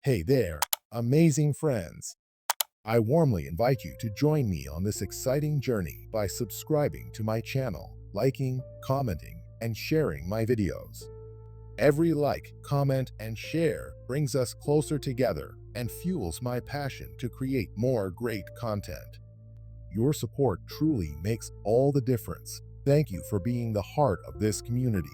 Hey there, amazing friends. I warmly invite you to join me on this exciting journey by subscribing to my channel, liking, commenting, and sharing my videos. Every like, comment, and share brings us closer together and fuels my passion to create more great content. Your support truly makes all the difference. Thank you for being the heart of this community.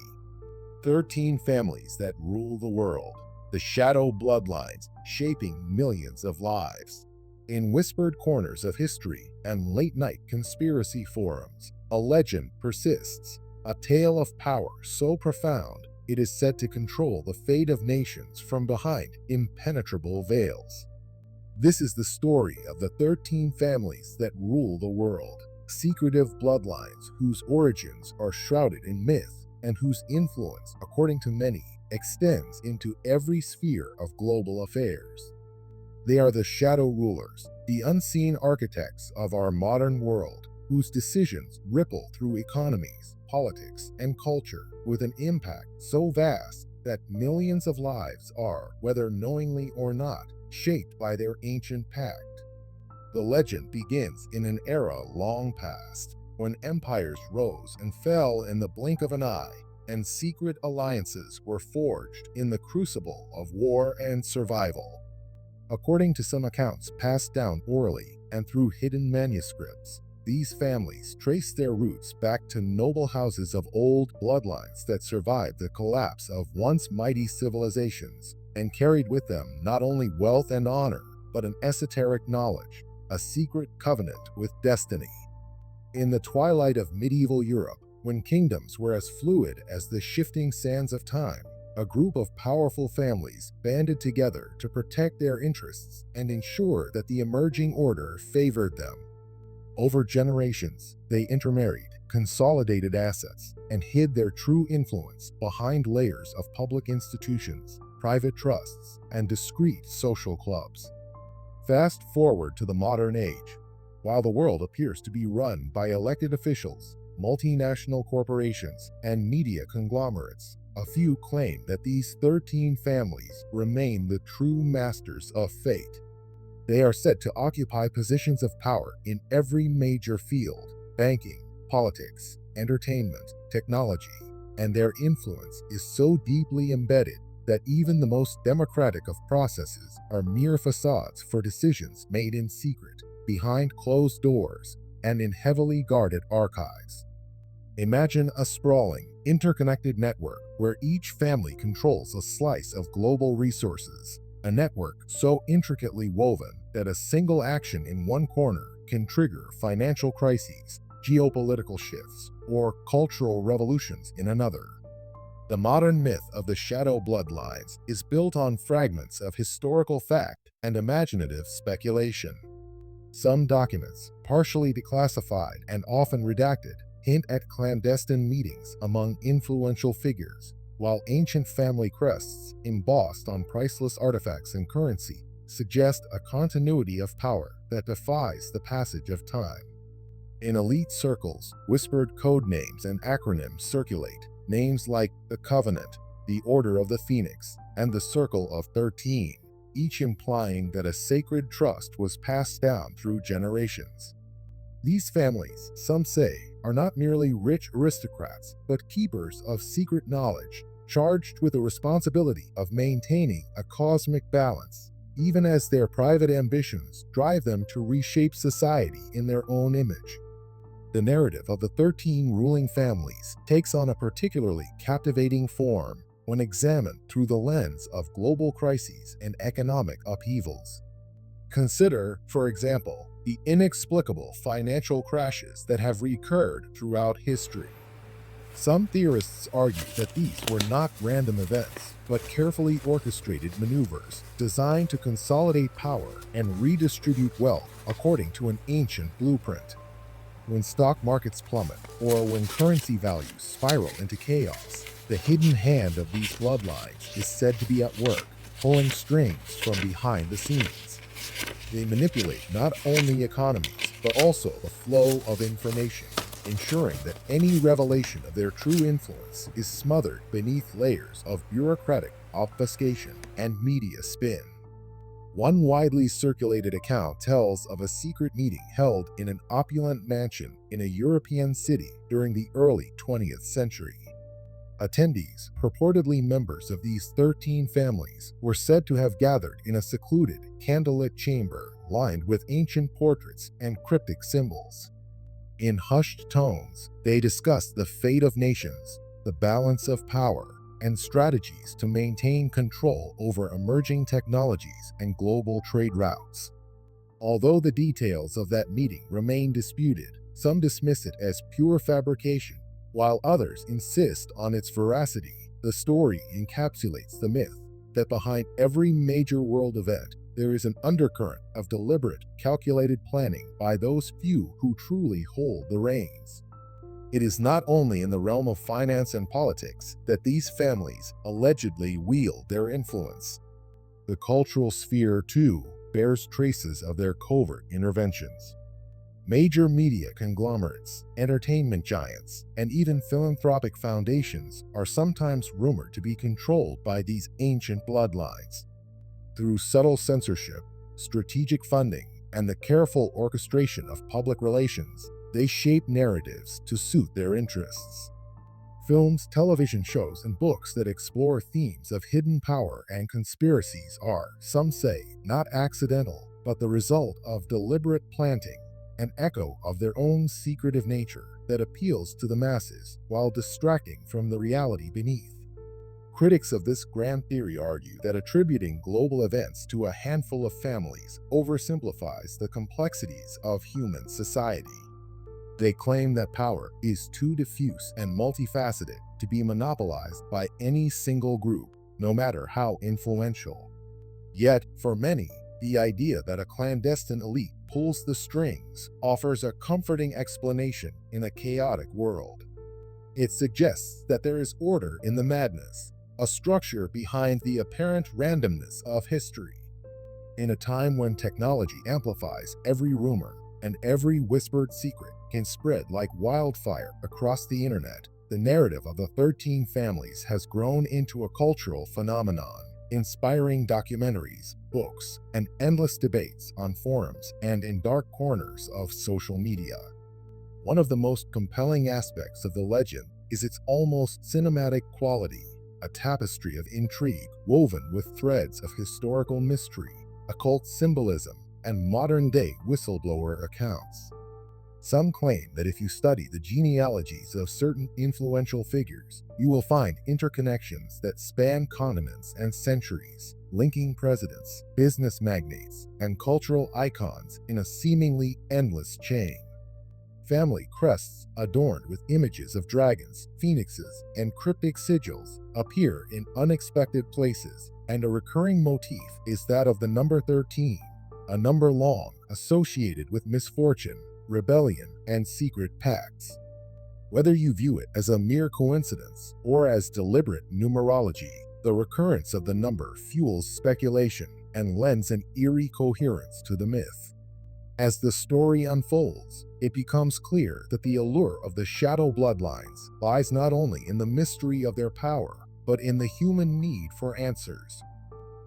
13 families that rule the world. The shadow bloodlines shaping millions of lives. In whispered corners of history and late-night conspiracy forums, a legend persists, a tale of power so profound it is said to control the fate of nations from behind impenetrable veils. This is the story of the 13 families that rule the world, secretive bloodlines whose origins are shrouded in myth and whose influence, according to many, extends into every sphere of global affairs. They are the shadow rulers, the unseen architects of our modern world, whose decisions ripple through economies, politics, and culture with an impact so vast that millions of lives are, whether knowingly or not, shaped by their ancient pact. The legend begins in an era long past, when empires rose and fell in the blink of an eye, and secret alliances were forged in the crucible of war and survival. According to some accounts passed down orally and through hidden manuscripts, these families trace their roots back to noble houses of old bloodlines that survived the collapse of once mighty civilizations and carried with them not only wealth and honor, but an esoteric knowledge, a secret covenant with destiny. In the twilight of medieval Europe, when kingdoms were as fluid as the shifting sands of time, a group of powerful families banded together to protect their interests and ensure that the emerging order favored them. Over generations, they intermarried, consolidated assets, and hid their true influence behind layers of public institutions, private trusts, and discreet social clubs. Fast forward to the modern age. While the world appears to be run by elected officials, multinational corporations, and media conglomerates, a few claim that these 13 families remain the true masters of fate. They are said to occupy positions of power in every major field: banking, politics, entertainment, technology, and their influence is so deeply embedded that even the most democratic of processes are mere facades for decisions made in secret, behind closed doors, and in heavily guarded archives. Imagine a sprawling, interconnected network where each family controls a slice of global resources, a network so intricately woven that a single action in one corner can trigger financial crises, geopolitical shifts, or cultural revolutions in another. The modern myth of the shadow bloodlines is built on fragments of historical fact and imaginative speculation. Some documents, partially declassified and often redacted, hint at clandestine meetings among influential figures, while ancient family crests, embossed on priceless artifacts and currency, suggest a continuity of power that defies the passage of time. In elite circles, whispered code names and acronyms circulate, names like the Covenant, the Order of the Phoenix, and the Circle of 13, each implying that a sacred trust was passed down through generations. These families, some say, are not merely rich aristocrats, but keepers of secret knowledge, charged with the responsibility of maintaining a cosmic balance, even as their private ambitions drive them to reshape society in their own image. The narrative of the 13 ruling families takes on a particularly captivating form when examined through the lens of global crises and economic upheavals. Consider, for example, the inexplicable financial crashes that have recurred throughout history. Some theorists argue that these were not random events, but carefully orchestrated maneuvers designed to consolidate power and redistribute wealth according to an ancient blueprint. When stock markets plummet, or when currency values spiral into chaos, the hidden hand of these bloodlines is said to be at work, pulling strings from behind the scenes. They manipulate not only economies, but also the flow of information, ensuring that any revelation of their true influence is smothered beneath layers of bureaucratic obfuscation and media spin. One widely circulated account tells of a secret meeting held in an opulent mansion in a European city during the early 20th century. Attendees, purportedly members of these 13 families, were said to have gathered in a secluded, candlelit chamber lined with ancient portraits and cryptic symbols. In hushed tones, they discussed the fate of nations, the balance of power, and strategies to maintain control over emerging technologies and global trade routes. Although the details of that meeting remain disputed, some dismiss it as pure fabrication, while others insist on its veracity. The story encapsulates the myth that behind every major world event, there is an undercurrent of deliberate, calculated planning by those few who truly hold the reins. It is not only in the realm of finance and politics that these families allegedly wield their influence. The cultural sphere, too, bears traces of their covert interventions. Major media conglomerates, entertainment giants, and even philanthropic foundations are sometimes rumored to be controlled by these ancient bloodlines. Through subtle censorship, strategic funding, and the careful orchestration of public relations, they shape narratives to suit their interests. Films, television shows, and books that explore themes of hidden power and conspiracies are, some say, not accidental, but the result of deliberate planting, an echo of their own secretive nature that appeals to the masses while distracting from the reality beneath. Critics of this grand theory argue that attributing global events to a handful of families oversimplifies the complexities of human society. They claim that power is too diffuse and multifaceted to be monopolized by any single group, no matter how influential. Yet, for many, the idea that a clandestine elite pulls the strings offers a comforting explanation in a chaotic world. It suggests that there is order in the madness, a structure behind the apparent randomness of history. In a time when technology amplifies every rumor and every whispered secret can spread like wildfire across the internet, the narrative of the 13 families has grown into a cultural phenomenon, inspiring documentaries, books, and endless debates on forums and in dark corners of social media. One of the most compelling aspects of the legend is its almost cinematic quality, a tapestry of intrigue woven with threads of historical mystery, occult symbolism, and modern-day whistleblower accounts. Some claim that if you study the genealogies of certain influential figures, you will find interconnections that span continents and centuries, linking presidents, business magnates, and cultural icons in a seemingly endless chain. Family crests adorned with images of dragons, phoenixes, and cryptic sigils appear in unexpected places, and a recurring motif is that of the number 13, a number long associated with misfortune, rebellion, and secret pacts. Whether you view it as a mere coincidence or as deliberate numerology, the recurrence of the number fuels speculation and lends an eerie coherence to the myth. As the story unfolds, it becomes clear that the allure of the shadow bloodlines lies not only in the mystery of their power, but in the human need for answers.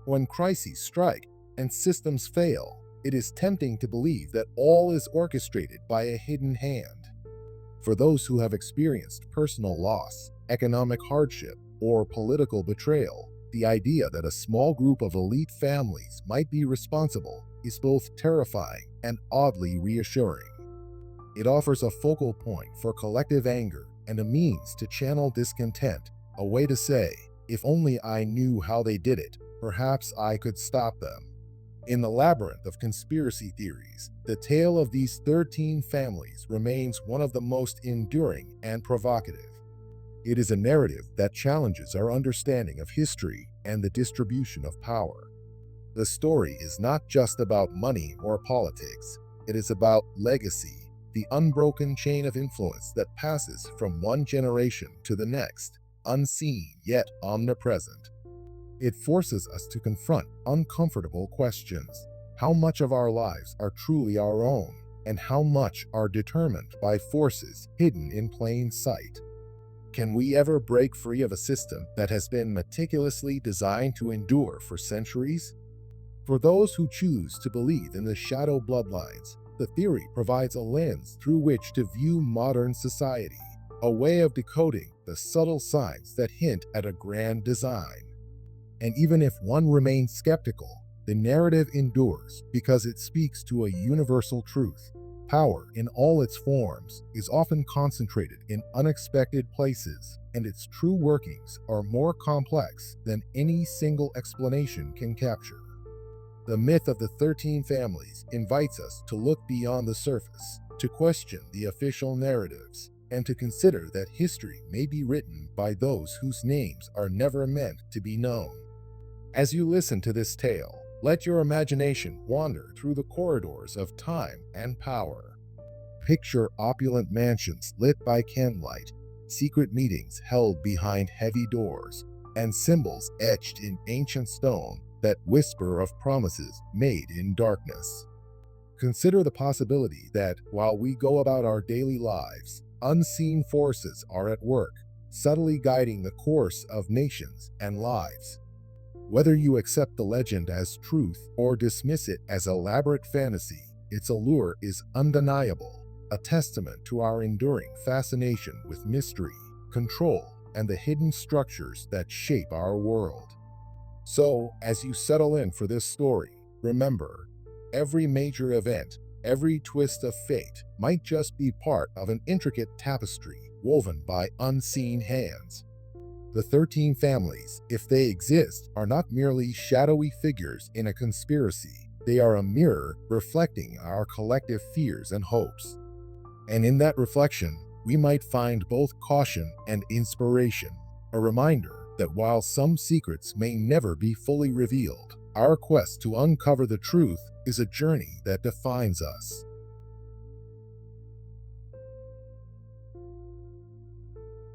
When crises strike and systems fail, it is tempting to believe that all is orchestrated by a hidden hand. For those who have experienced personal loss, economic hardship, or political betrayal, the idea that a small group of elite families might be responsible is both terrifying and oddly reassuring. It offers a focal point for collective anger and a means to channel discontent, a way to say, if only I knew how they did it, perhaps I could stop them. In the labyrinth of conspiracy theories, the tale of these 13 families remains one of the most enduring and provocative. It is a narrative that challenges our understanding of history and the distribution of power. The story is not just about money or politics, it is about legacy, the unbroken chain of influence that passes from one generation to the next, unseen yet omnipresent. It forces us to confront uncomfortable questions. How much of our lives are truly our own, and how much are determined by forces hidden in plain sight? Can we ever break free of a system that has been meticulously designed to endure for centuries? For those who choose to believe in the shadow bloodlines, the theory provides a lens through which to view modern society, a way of decoding the subtle signs that hint at a grand design. And even if one remains skeptical, the narrative endures because it speaks to a universal truth. Power, in all its forms, is often concentrated in unexpected places, and its true workings are more complex than any single explanation can capture. The myth of the 13 families invites us to look beyond the surface, to question the official narratives, and to consider that history may be written by those whose names are never meant to be known. As you listen to this tale, let your imagination wander through the corridors of time and power. Picture opulent mansions lit by candlelight, secret meetings held behind heavy doors, and symbols etched in ancient stone that whisper of promises made in darkness. Consider the possibility that, while we go about our daily lives, unseen forces are at work, subtly guiding the course of nations and lives. Whether you accept the legend as truth or dismiss it as elaborate fantasy, its allure is undeniable, a testament to our enduring fascination with mystery, control, and the hidden structures that shape our world. So, as you settle in for this story, remember, every major event, every twist of fate might just be part of an intricate tapestry woven by unseen hands. The 13 families, if they exist, are not merely shadowy figures in a conspiracy. They are a mirror reflecting our collective fears and hopes. And in that reflection, we might find both caution and inspiration, a reminder that while some secrets may never be fully revealed, our quest to uncover the truth is a journey that defines us.